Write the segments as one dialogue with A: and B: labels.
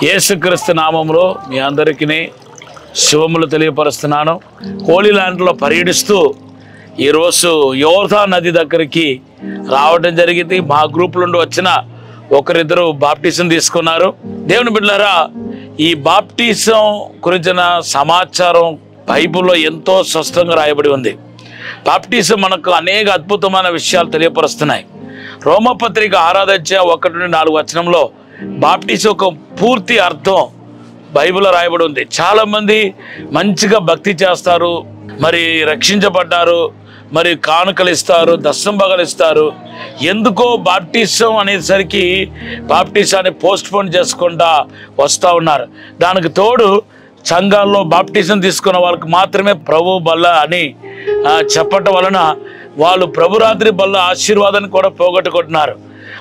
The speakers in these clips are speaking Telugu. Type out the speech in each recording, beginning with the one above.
A: యేసుక్రీస్తు నామములో మీ అందరికీ శుభములు తెలియపరుస్తున్నాను. హోలీ ల్యాండ్లో పర్యటిస్తూ ఈరోజు యోర్దాను నది దగ్గరికి రావడం జరిగింది. మా గ్రూప్ నుండి వచ్చిన ఒకరిద్దరు బాప్టిజం తీసుకున్నారు. దేవుని బిడ్డలారా, ఈ బాప్టిజం గురించిన సమాచారం బైబిల్లో ఎంతో స్పష్టంగా రాయబడి ఉంది. బాప్టిజం మనకు అనేక అద్భుతమైన విషయాలు తెలియపరుస్తున్నాయి. రోమపత్రిక 6వ అధ్యాయం 1-4 వచనంలో బాప్టిజం ఒక పూర్తి అర్థం బైబిల్లో రాయబడి ఉంది. చాలామంది మంచిగా భక్తి చేస్తారు, మరి రక్షించబడ్డారు, మరి కానుకలు ఇస్తారు, దశమ భాగాలు ఇస్తారు. ఎందుకో బాప్టిజం అనేసరికి బాప్టిజాన్ని పోస్ట్పోన్ చేసుకుంటా వస్తూ ఉన్నారు. దానికి తోడు సంఘాల్లో బాప్టిజం తీసుకున్న వాళ్ళకి మాత్రమే ప్రభు బల్ల అని చెప్పటం వలన వాళ్ళు ప్రభురాత్రి బల్ల ఆశీర్వాదాన్ని కూడా పోగొట్టుకుంటున్నారు.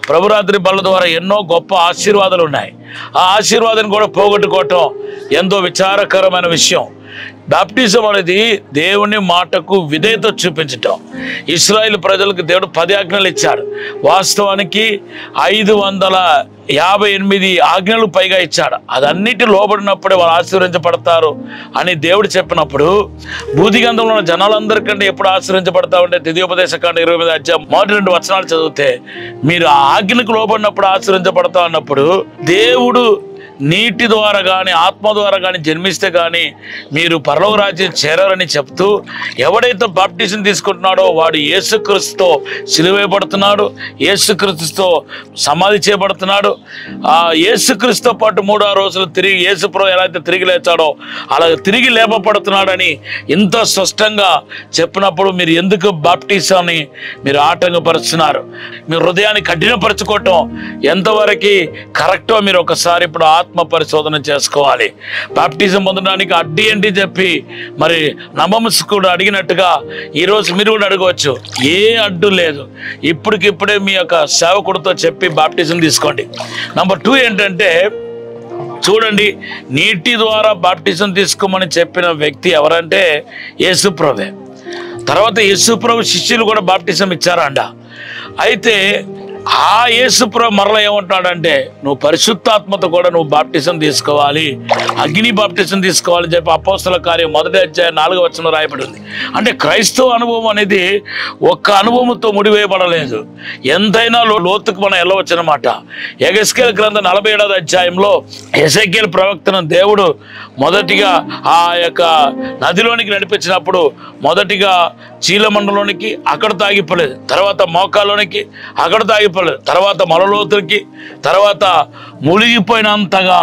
A: ప్రభురాత్రి బల్ల ద్వారా ఎన్నో గొప్ప ఆశీర్వాదాలు ఉన్నాయి. ఆ ఆశీర్వాదాన్ని కూడా పోగొట్టుకోవటం ఎంతో విచారకరమైన విషయం. బాప్టిజం అనేది దేవుని మాటకు విధేయత చూపించటం. ఇశ్రాయేలు ప్రజలకు దేవుడు 10 ఆజ్ఞలు ఇచ్చాడు. వాస్తవానికి 558 ఆజ్ఞలు పైగా ఇచ్చాడు. అదన్నిటి లోబడినప్పుడే వాళ్ళు ఆశీర్వదించబడతారు అని దేవుడు చెప్పినప్పుడు భూదిగంధంలో ఉన్న జనాలందరికంటే ఎప్పుడు ఆశీర్వదించబడతామంటే ద్వితీయోపదేశకాండం 28వ అధ్యాయం 1-2 వచనాలు చదివితే మీరు ఆ ఆజ్ఞకు లోబడినప్పుడు ఆశీర్వదించబడతా అన్నప్పుడు దేవుడు నీటి ద్వారా కానీ ఆత్మ ద్వారా కానీ జన్మిస్తే కానీ మీరు పరలోక రాజ్యం చేరారని చెప్తూ ఎవడైతే బాప్టిజం తీసుకుంటున్నాడో వాడు యేసుక్రీస్తుతో సిలువేయబడుతున్నాడు, యేసుక్రీస్తుతో సమాధి చేయబడుతున్నాడు. ఆ యేసుక్రీస్తుతో పాటు 3వ రోజులు తిరిగి యేసుప్రభు ఎలా అయితే తిరిగి లేచాడో అలా తిరిగి లేపబడుతున్నాడని ఇంత స్పష్టంగా చెప్పినప్పుడు మీరు ఎందుకు బాప్టిజాన్ని మీరు ఆటంకపరుస్తున్నారు? మీ హృదయాన్ని కఠినపరచుకోవటం ఎంతవరకు కరెక్టో మీరు ఒకసారి ఇప్పుడు ఆత్మ పరిశోధన చేసుకోవాలి. బాప్టిజం పొందడానికి అడ్డీ ఏంటి చెప్పి మరి నమ్మకస్తుడు అడిగినట్టుగా ఈరోజు మీరు కూడా అడగవచ్చు. ఏ అడ్డు లేదు. ఇప్పటికిప్పుడే మీ యొక్క సేవకుడితో చెప్పి బాప్టిజం తీసుకోండి. నెంబర్ 2 ఏంటంటే చూడండి, నీటి ద్వారా బాప్టిజం తీసుకోమని చెప్పిన వ్యక్తి ఎవరంటే యేసుప్రభువే. తర్వాత యేసుప్రభు శిష్యులు కూడా బాప్టిజం ఇచ్చారంట. అయితే ఆ యేసుప్రభు మరలా ఏమంటున్నాడంటే నువ్వు పరిశుద్ధాత్మతో కూడా నువ్వు బాప్టిజం తీసుకోవాలి, అగ్ని బాప్టిజం తీసుకోవాలని చెప్పి అపోస్తల కార్యం 1వ అధ్యాయం 4వ వచనంలో రాయబడి ఉంది. అంటే క్రైస్తవ అనుభవం అనేది ఒక్క అనుభవంతో ముడివేయబడలేదు. ఎంతైనా లోతుకు మనం వెళ్ళవచ్చు అనమాట. యెహెజ్కేలు గ్రంథం 47వ అధ్యాయంలో యెహెజ్కేలు ప్రవక్తను దేవుడు మొదటిగా ఆ యొక్క నదిలోనికి నడిపించినప్పుడు మొదటిగా చీలమండలోనికి అక్కడ తాగిపోలేదు, తర్వాత మోకాల్లోనికి అక్కడ తాగిపోలేదు, తర్వాత మొలలోతులకి, తర్వాత మునిగిపోయినంతగా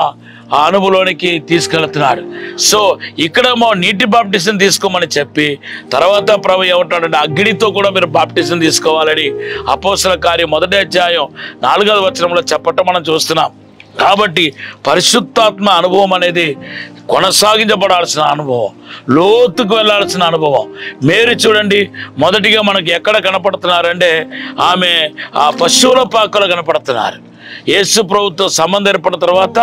A: ఆ అనుభవంలోనికి తీసుకెళ్తున్నాడు. సో ఇక్కడేమో నీటి బాప్టిజం తీసుకోమని చెప్పి తర్వాత ప్రభు ఏమంటాడంటే అగ్నితో కూడా మీరు బాప్టిజం తీసుకోవాలని అపోస్తల కార్యం 1వ అధ్యాయం 4వ వచనంలో చెప్పటం మనం చూస్తున్నాం. కాబట్టి పరిశుద్ధాత్మ అనుభవం అనేది కొనసాగించబడాల్సిన అనుభవం, లోతుకు వెళ్ళాల్సిన అనుభవం. మేరీ చూడండి, మొదటిగా మనకి ఎక్కడ కనపడుతున్నారంటే ఆమె ఆ పశువుల పాకలో కనపడుతున్నారు. యేసు ప్రభుతో సంబంధం ఏర్పడిన తర్వాత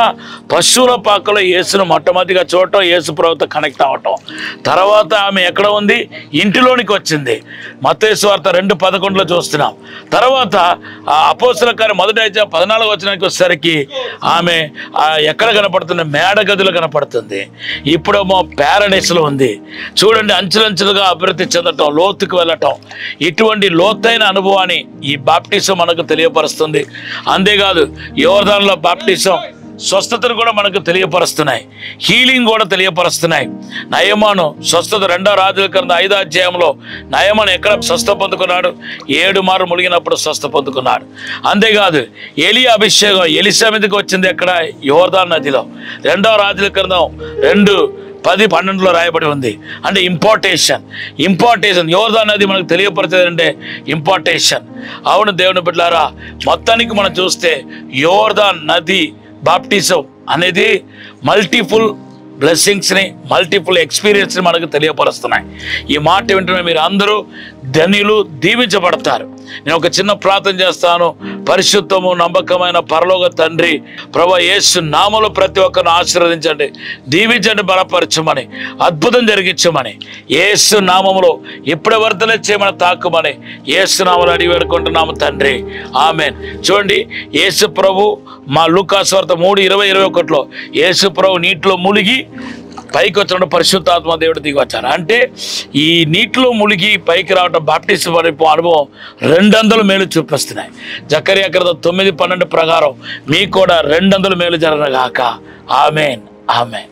A: పశువుల పాకలో యేసును మొట్టమొదటిగా చూడటం, యేసు ప్రభుతో కనెక్ట్ అవ్వటం. తర్వాత ఆమె ఎక్కడ ఉంది? ఇంటిలోనికి వచ్చింది. మత్తయి సువార్త 2:11లో చూస్తున్నాం. తర్వాత అపోస్తల కార్యం 1వ అధ్యాయం 14వ వచనానికి వచ్చేసరికి ఆమె ఎక్కడ కనపడుతుంది? మేడ గదిలో కనపడుతుంది. ఇప్పుడేమో ప్యారడైస్లో ఉంది. చూడండి, అంచెలంచెలుగా అభివృద్ధి చెందటం, లోతుకు వెళ్ళటం, ఇటువంటి లోతైన అనుభవాన్ని ఈ బాప్టిజం మనకు తెలియపరుస్తుంది. అంతేకాదు, యోర్దానులో బాప్టిజం స్వస్థతను కూడా మనకు తెలియపరుస్తున్నాయి, హీలింగ్ కూడా తెలియపరుస్తున్నాయి. నయమాను స్వస్థత 2వ రాజుల గ్రంథం 5వ అధ్యాయంలో నయమాను ఎక్కడ స్వస్థ పొందుకున్నాడు? 7 మార్లు మునిగినప్పుడు స్వస్థ పొందుకున్నాడు. అంతేకాదు, ఎలియా అభిషేకం ఎలీషా మీదకి వచ్చింది ఎక్కడ? యోర్దాను నదిలో. 2వ రాజుల గ్రంథం 2:10-12లో రాయబడి ఉంది. అంటే ఇంపార్టేషన్ యోర్దాను నది మనకు తెలియపరిచేది అంటే ఇంపార్టేషన్. అవును దేవుని బిడ్డలారా, మొత్తానికి మనం చూస్తే యోర్దాను నది బాప్టిజం అనేది మల్టిపుల్ బ్లెస్సింగ్స్ని, మల్టిపుల్ ఎక్స్పీరియన్స్ని మనకు తెలియపరుస్తున్నాయి. ఈ మాట వింటున్న మీరు అందరూ ధన్యులు, దీవించబడతారు. నేను ఒక చిన్న ప్రార్థన చేస్తాను. పరిశుద్ధము నమ్మకమైన పరలోక తండ్రి, ప్రభువా యేసు నామములో ప్రతి ఒక్కరిని ఆశీర్వదించండి, దీవించండి, బలపరచమని, అద్భుతం జరిగించమని యేసు నామములో ఇప్పుడే వర్ధలే చేయమని, తాకుమని యేసు నామములో అడిగి వేడుకుంటున్నాము తండ్రి, ఆమేన్. చూడండి, యేసు ప్రభు మా లూకాసు వార్త 3:20-21లో యేసు ప్రభు నీటిలో మునిగి పైకి వచ్చినప్పుడు పరిశుద్ధాత్మ దేవుడు దిగి వచ్చారు. అంటే ఈ నీటిలో మునిగి పైకి రావడం, బాప్టిజం అనుభవం 200 మేలు చూపిస్తున్నాయి. జకర్యా గ్రంథం 9:12 ప్రకారం మీకు కూడా 200 మేలు జరగగాక. ఆమేన్, ఆమేన్.